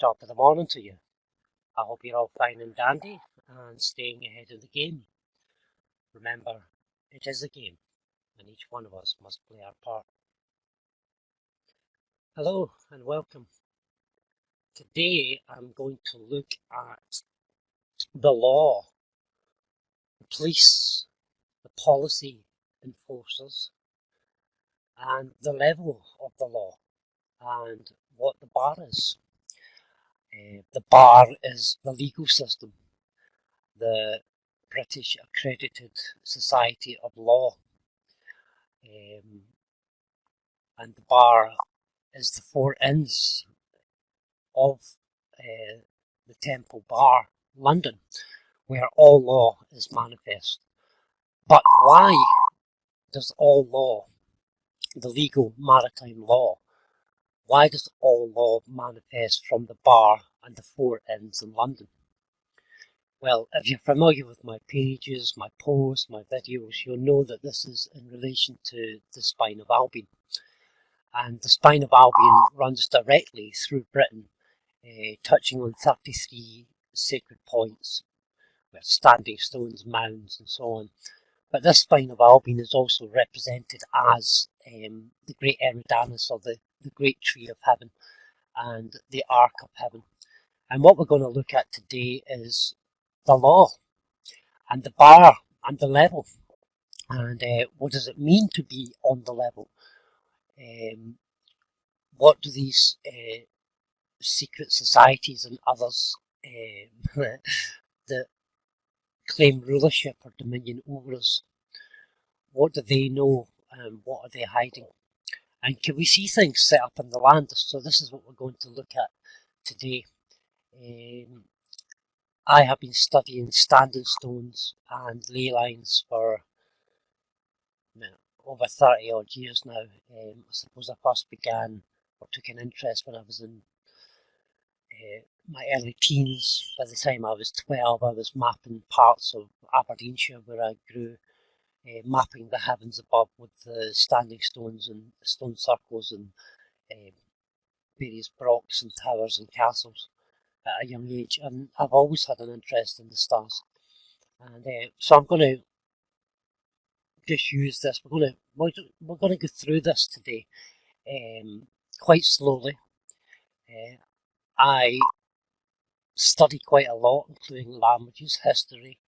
top of the morning to you. I hope you're all fine and dandy and staying ahead of the game. Remember, it is a game and each one of us must play our part. Hello and welcome. Today I'm going to look at the law, the police, the policy enforcers, and the level of the law and what the bar is. The bar is the legal system, the British Accredited Society of Law, and the bar is the four inns of the Temple Bar, London, where all law is manifest. But why does all law, the legal maritime law, why does all law manifest from the bar and the four inns in London? Well, if you're familiar with my pages, my posts, my videos, you'll know that this is in relation to the Spine of Albion. And the Spine of Albion runs directly through Britain, touching on 33 sacred points, with standing stones, mounds and so on. But this Spine of Albion is also represented as the Great Eridanus, or the Great Tree of Heaven, and the Ark of Heaven. And what we're going to look at today is the law, and the bar, and the level, and what does it mean to be on the level? What do these secret societies and others that claim rulership or dominion over us, what do they know and what are they hiding? And can we see things set up in the land? So this is what we're going to look at today. I have been studying standing stones and ley lines for over 30 odd years now. I suppose I first began or took an interest when I was in my early teens. By the time I was 12, I was mapping parts of Aberdeenshire where I grew, mapping the heavens above with the standing stones and stone circles and various brocks and towers and castles at a young age. And I've always had an interest in the stars. And so I'm going to just use this. We're going to go through this today quite slowly. I study quite a lot, including languages, history,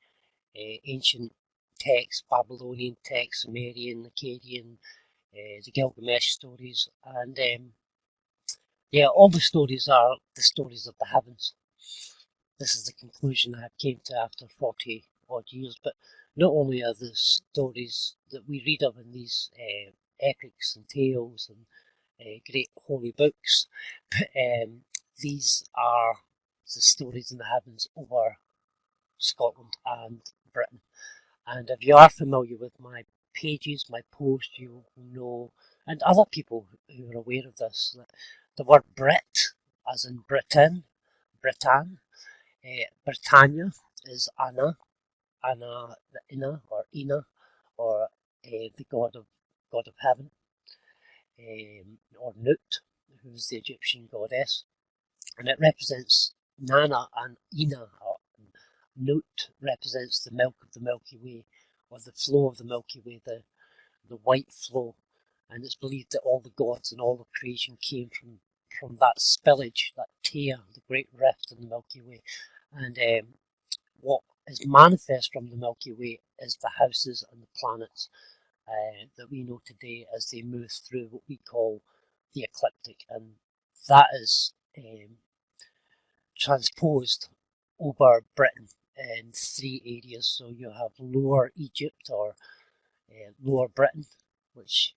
ancient texts, Babylonian texts, Sumerian, Akkadian, the Gilgamesh stories, and all the stories are the stories of the heavens. This is the conclusion I came to after 40 odd years. But not only are the stories that we read of in these epics and tales and great holy books, but these are the stories in the heavens over Scotland and Britain. And if you are familiar with my pages, my posts, you will know, and other people who are aware of this, that the word Brit, as in Britain, Britann, Britannia is Anna, the Inna, or Ina, or the god of heaven, or Nut, who is the Egyptian goddess, and it represents Nana and Ina. Or Nut represents the milk of the Milky Way, or the flow of the Milky Way, the white flow, and it's believed that all the gods and all the creation came from that spillage, that tear, the great rift in the Milky Way. And what is manifest from the Milky Way is the houses and the planets that we know today as they move through what we call the ecliptic, and that is transposed over Britain in three areas. So you have Lower Egypt, or Lower Britain, which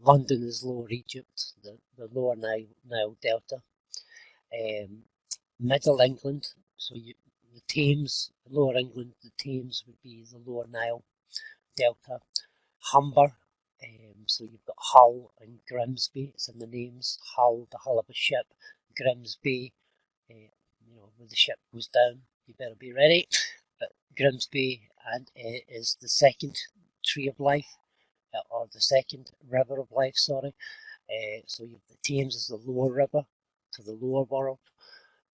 London is Lower Egypt, the Lower Nile Delta. Middle England, so the Thames, Lower England, the Thames would be the Lower Nile Delta. Humber, so you've got Hull and Grimsby, it's in the names. Hull, the hull of a ship. Grimsby, when the ship goes down, you better be ready. But Grimsby is the second tree of life, or the second river of life, sorry. So the Thames is the lower river, to the lower world.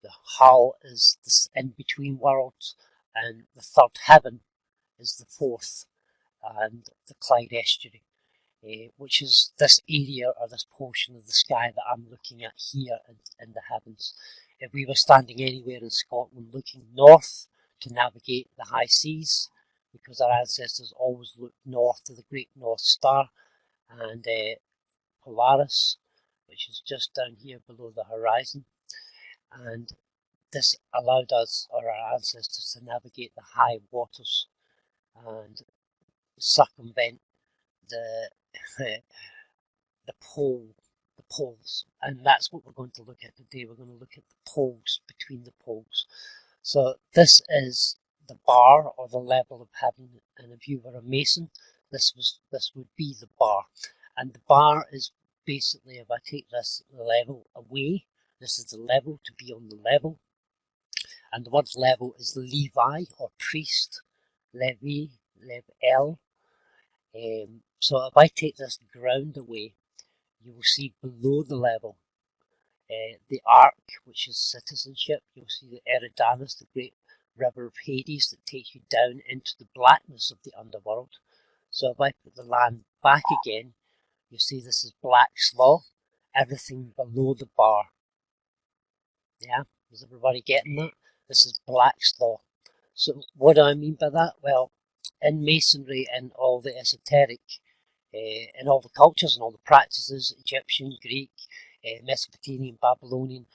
The Hull is this in-between worlds, and the third heaven is the fourth, and the Clyde estuary, which is this area or this portion of the sky that I'm looking at here in the heavens. If we were standing anywhere in Scotland looking north to navigate the high seas, because our ancestors always looked north to the Great North Star and Polaris, which is just down here below the horizon, and this allowed us, or our ancestors, to navigate the high waters and circumvent the the poles, and that's what we're going to look at today. We're going to look at the poles, between the poles. So this is the bar, or the level of heaven, and if you were a Mason, this would be the bar, and the bar is basically, if I take this level away, this is the level, to be on the level, and the word level is Levi, or priest, Levi, Lev-El. So if I take this ground away, you will see below the level the ark, which is citizenship. You'll see the Eridanus, the great river of Hades that takes you down into the blackness of the underworld. So if I put the land back again, you see this is black slough, everything below the bar. Yeah, is everybody getting that? This is black slough. So what do I mean by that? Well, in Masonry and all the esoteric, in all the cultures and all the practices, Egyptian, Greek, Mesopotamian, Babylonian,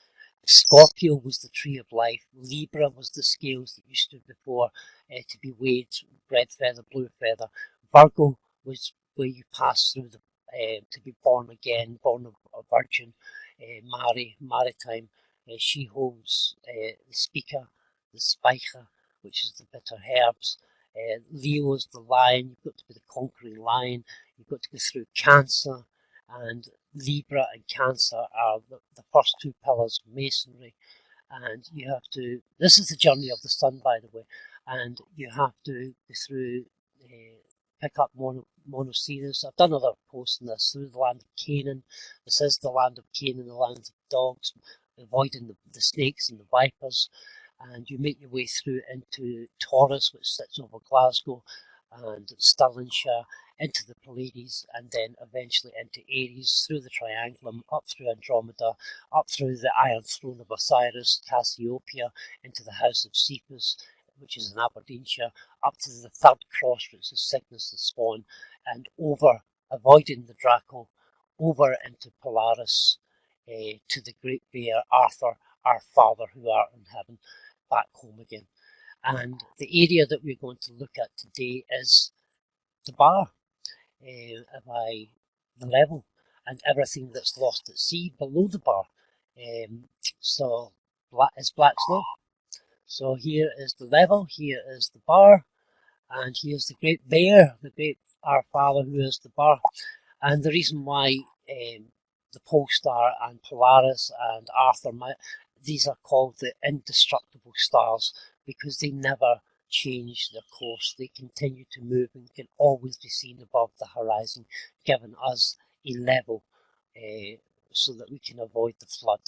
Scorpio was the tree of life, Libra was the scales that you stood before to be weighed, red feather, blue feather, Virgo was where you pass through to be born again, born of a virgin, maritime, she holds the speaker, the spiker, which is the bitter herbs. Leo is the lion, you've got to be the conquering lion, you've got to go through Cancer, and Libra and Cancer are the first two pillars of Masonry, and you have to, this is the journey of the sun, by the way, and you have to go through, pick up Monoceros. I've done other posts on this, through the land of Canaan. This is the land of Canaan, the land of dogs, avoiding the snakes and the vipers, and you make your way through into Taurus, which sits over Glasgow, and Stirlingshire, into the Pleiades, and then eventually into Aries, through the Triangulum, up through Andromeda, up through the Iron Throne of Osiris, Cassiopeia, into the House of Cephas, which is in Aberdeenshire, up to the third cross, which is Cygnus the Swan, and over, avoiding the Draco, over into Polaris, to the Great Bear, Arthur, our Father who art in heaven, back home again. And the area that we're going to look at today is the bar, the level, and everything that's lost at sea below the bar. So it's black slough. So here is the level, here is the bar, and here's the Great Bear, the great our Father who is the bar. And the reason why the Pole Star and Polaris and Arthur, these are called the indestructible stars, because they never change their course. They continue to move and can always be seen above the horizon, giving us a level so that we can avoid the flood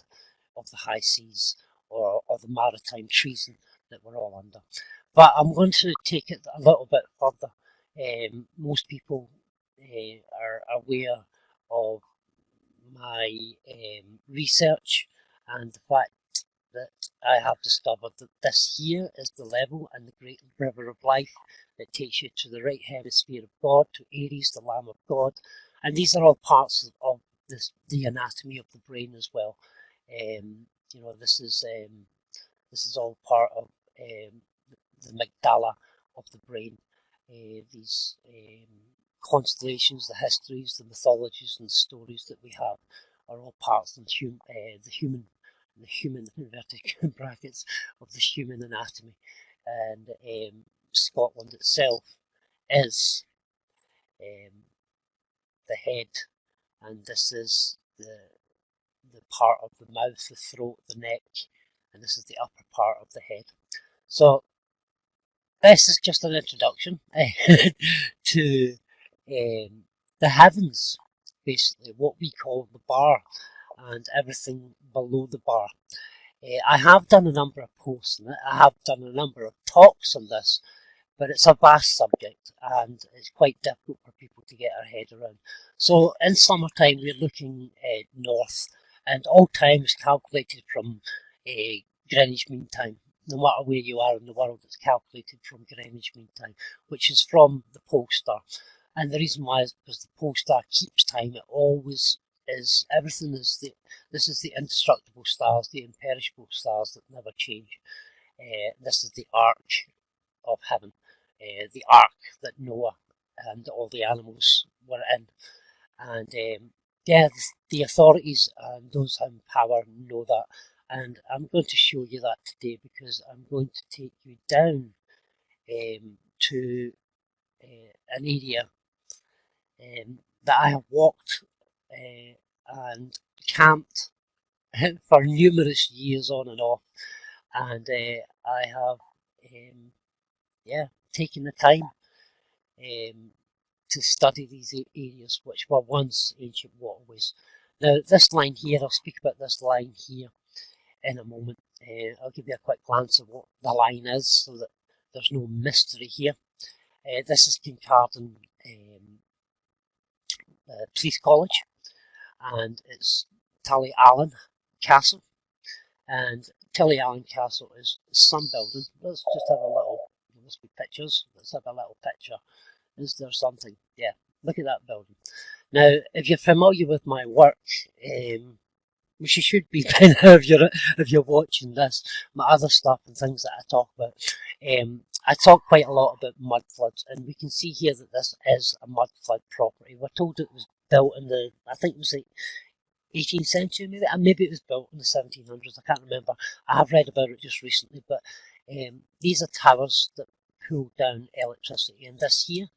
of the high seas or the maritime treason that we're all under. But I'm going to take it a little bit further. Most people are aware of my research and the fact that I have discovered that this here is the level and the great river of life that takes you to the right hemisphere of God, to Aries, the Lamb of God, and these are all parts of the anatomy of the brain as well. This is all part of the amygdala of the brain. These constellations, the histories, the mythologies, and the stories that we have are all parts of the human inverted brackets of the human anatomy. And Scotland itself is the head, and this is the part of the mouth, the throat, the neck, and this is the upper part of the head. So this is just an introduction to the heavens, basically what we call the bar. and everything below the bar. I have done a number of posts on it, I have done a number of talks on this, but it's a vast subject and it's quite difficult for people to get their head around. So in summertime we're looking north, and all time is calculated from Greenwich Mean Time. No matter where you are in the world, it's calculated from Greenwich Mean Time, which is from the pole star. And the reason why is because the pole star keeps time. It always is. Everything is this is the indestructible stars, the imperishable stars that never change. This is the arc of heaven, the ark that Noah and all the animals were in. And yeah, the authorities and those in power know that. And I'm going to show you that today, because I'm going to take you down to an area that I have walked and camped for numerous years on and off. And I have taken the time to study these areas which were once ancient waterways. Now this line here, I'll speak about this line here in a moment. I'll give you a quick glance of what the line is so that there's no mystery here. This is Kincardine Police College, and it's Tullyallan Castle. And Tullyallan Castle is some building. Let's just have a little, there must be pictures, let's have a little picture. Is there something? Yeah, look at that building. Now, if you're familiar with my work, which you should be by now if you're watching this, my other stuff and things that I talk about, I talk quite a lot about mud floods, and we can see here that this is a mud flood property. We're told it was built in the, I think it was the 18th century, maybe it was built in the 1700s, I can't remember. I have read about it just recently, but these are towers that pull down electricity, and this here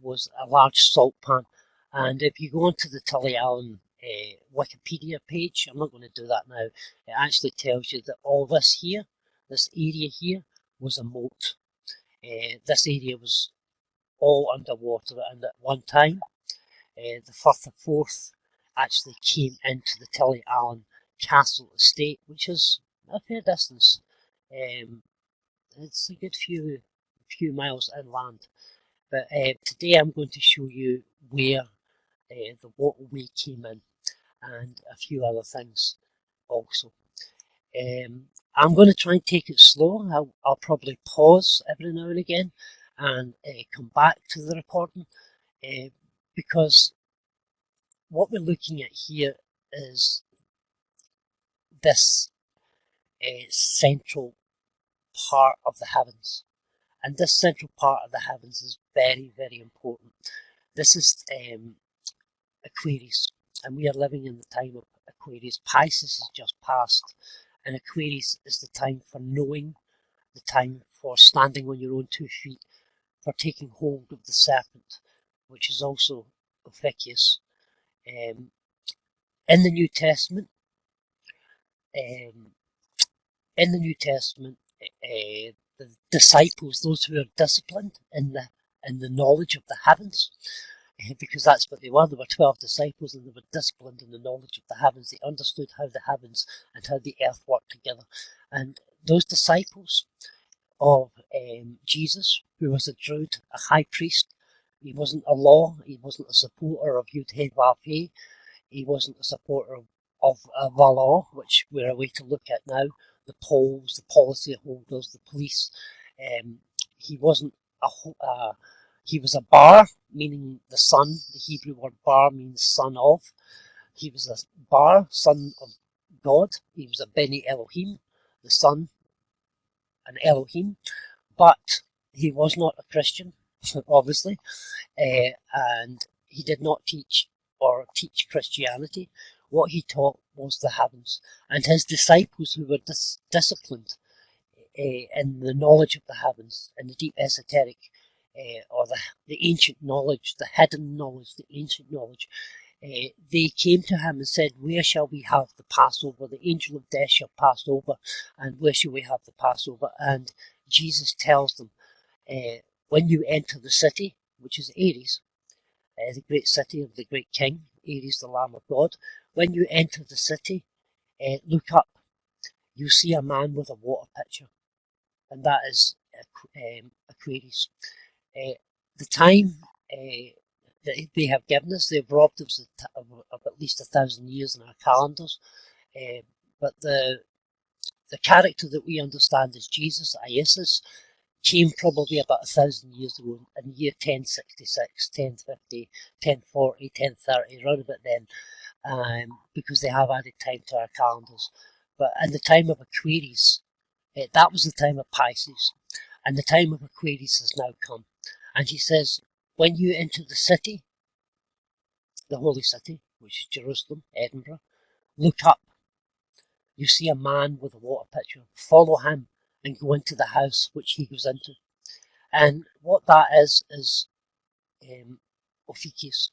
was a large salt pan. And if you go onto the Tullyallan Wikipedia page, I'm not going to do that now, it actually tells you that all this here, this area here, was a moat. This area was all underwater, and at one time the Firth of Forth actually came into the Tullyallan Castle estate, which is a fair distance. It's a good few miles inland. But today I'm going to show you where the waterway came in, and a few other things also. I'm going to try and take it slow. I'll probably pause every now and again and come back to the recording, because what we're looking at here is this central part of the heavens. And this central part of the heavens is very, very important. This is Aquarius, and we are living in the time of Aquarius. Pisces has just passed, and Aquarius is the time for knowing, the time for standing on your own 2 feet, for taking hold of the serpent, which is also Ophiuchus. In the New Testament, the disciples, those who are disciplined in the knowledge of the heavens, because that's what they were. There were 12 disciples, and they were disciplined in the knowledge of the heavens. They understood how the heavens and how the earth worked together. And those disciples of Jesus, who was a Druid, a high priest, he wasn't a law, he wasn't a supporter of Yud He Vav He, he wasn't a supporter of the law, which we're a way to look at now, the polls, the policy holders, the police. He wasn't he was a bar, meaning the son. The Hebrew word bar means son of. He was a bar, son of God. He was a Beni Elohim, the son, an Elohim. But he was not a Christian, obviously, and he did not teach Christianity. What he taught was the heavens, and his disciples, who were disciplined in the knowledge of the heavens, in the deep esoteric, or the ancient knowledge, the hidden knowledge, the ancient knowledge, they came to him and said, "Where shall we have the Passover? The angel of death shall pass over, and where shall we have the Passover?" And Jesus tells them, when you enter the city, which is Aries, the great city of the great king, Aries, the Lamb of God, When you enter the city, look up. You see a man with a water pitcher, and that is Aquarius. Uh, the time that they have given us, they've robbed us of at least 1,000 years in our calendars. But the character that we understand as Jesus, Iesus, came probably about 1,000 years ago in the year 1066, 1050, 1040, 1030, around about then, because they have added time to our calendars. But in the time of Aquarius, that was the time of Pisces, and the time of Aquarius has now come. And he says, when you enter the city, the holy city, which is Jerusalem, Edinburgh, look up. You see a man with a water pitcher. Follow him and go into the house which he goes into. And what that is Ophiuchus.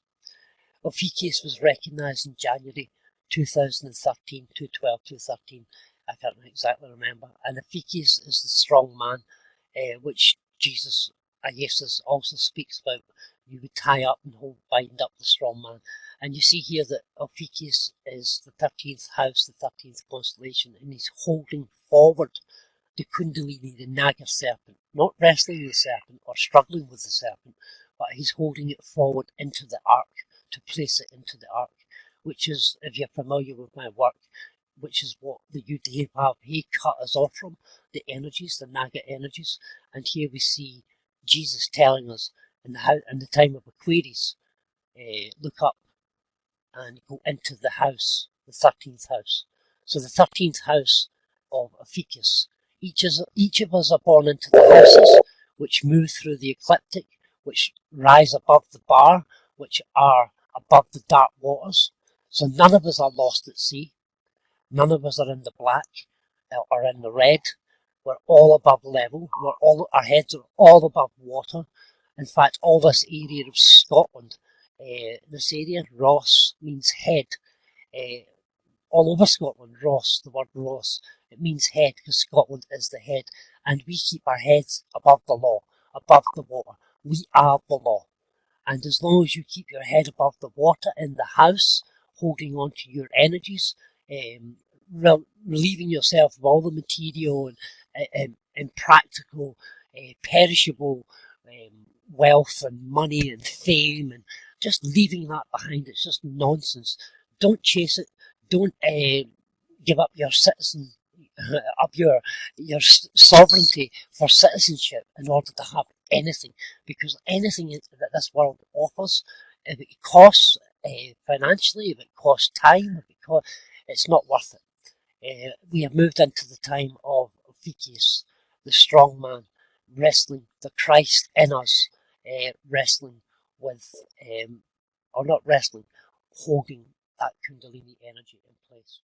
Ophiuchus was recognised in January 2013, 212, 213. I can't exactly remember. And Ophiuchus is the strong man, which Jesus, Iesus, also speaks about. You would tie up and bind up the strong man. And you see here that Ophiuchus is the 13th house, the 13th constellation, and he's holding forward the Kundalini, the Naga serpent, not wrestling the serpent or struggling with the serpent, but he's holding it forward into the ark, to place it into the ark, which is, if you're familiar with my work, which is what the Udeva cut us off from, the energies, the Naga energies. And here we see Jesus telling us in the time of Aquarius, look up and go into the house, the 13th house. So the 13th house of Ophiuchus. Each of us are born into the houses which move through the ecliptic, which rise above the bar, which are above the dark waters. So none of us are lost at sea. None of us are in the black or in the red. We're all above level. Our heads are all above water. In fact, all this area of Scotland, this area, Ross, means head. Uh, all over Scotland, Ross, the word Ross, it means head because Scotland is the head. And we keep our heads above the law, above the water. We are the law. And as long as you keep your head above the water in the house, holding on to your energies, relieving yourself of all the material and practical, perishable wealth and money and fame, and just leaving that behind, it's just nonsense. Don't chase it. Don't give up your citizen, up your sovereignty for citizenship in order to have anything, because anything that this world offers, if it costs financially, if it costs time, it's not worth it. We have moved into the time of Ophiuchus, the strong man, wrestling the Christ in us, wrestling with, or not wrestling, holding that Kundalini energy in place.